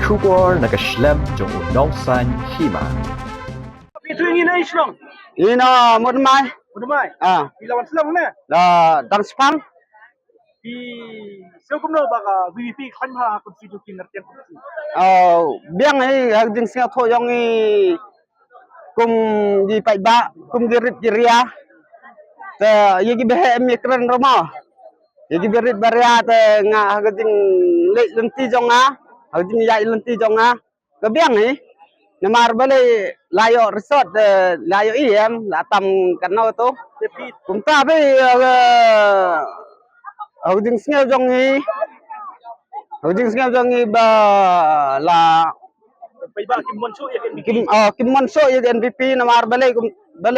Kubor nakaslem jong unongsan hima. Between in age long. Một mai Udah mai. à Ilawan selang na. là đang spam Di sel kumno baka VVP khanha konstitusi ngertian konstitusi. biang ấy dinh xe thôi dòng ấy cùng gì phải ba cùng gerit geria te yegi behe mikran roma yegi berit baria te nga ding le lenti jonga ding yai lenti jonga ke biang ấy namar bale layo resort layo iem la tam kanau tu Tapi cũng ta với dinh xe dòng ấy dinh xe dòng ấy ba là paiba kim monso ya kan Kim Monso yung MVP na marbale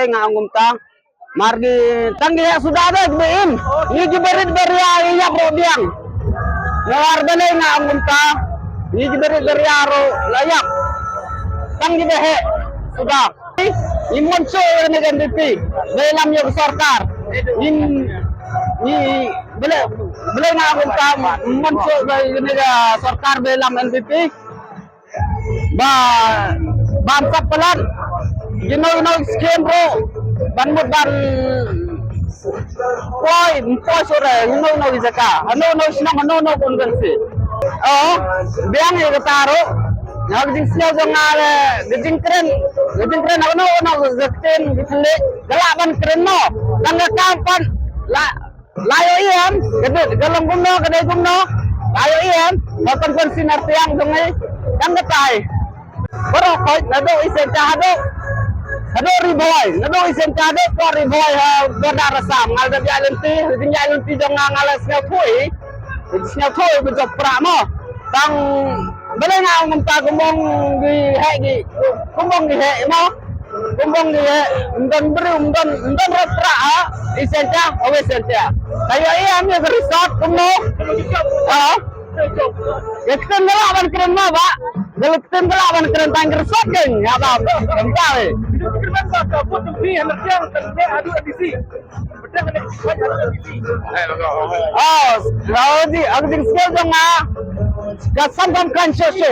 nga ang umta margi tanggi ya sudah ada gbein ni giberit beria iya probiang na marbale nga ang umta ni giberit beria ro layak tanggi behe sudah Kim Monso yung MVP belam yung sarkar ni bele nga ang umta Monso yung sarkar belam MVP bangsa pelan gino skin bro ban poi sore gino izaka ano sinang konvensi biang e taro nag jing sio ngare gejing kren ano zakten gitle galaban kren no tangga kampan layo iam gede galang gumno layo iam konvensi nartiang dungai tangga tai Bro, nado isen hado isen hado ko riboy berdara sam ngal da jalenti jong ngalas nga thui bejo pramo tang bele nga ngumta gumong di hegi gumong di he mo gumong di he ndon ra isen kayo iya mi resort kumno Ekten lawan keren ma ba Ekten lawan keren tangger sokeng ya ba kentale Kirman baka putung fi ngertian kan adu adisi. Bedang nek adu adisi. laudi agding skill dong ka sampan kan soso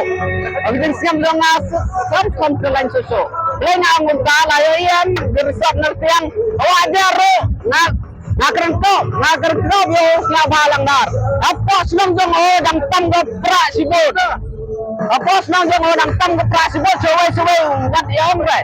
agding skill dong sampan kan soso lenga ngunta layo ian gersap ngertian wajar ro ngakerengko yo sia balang dar apa senang jong dang tam go pra sibut apa senang jong dang tam go pra sibut suwe ngat yong re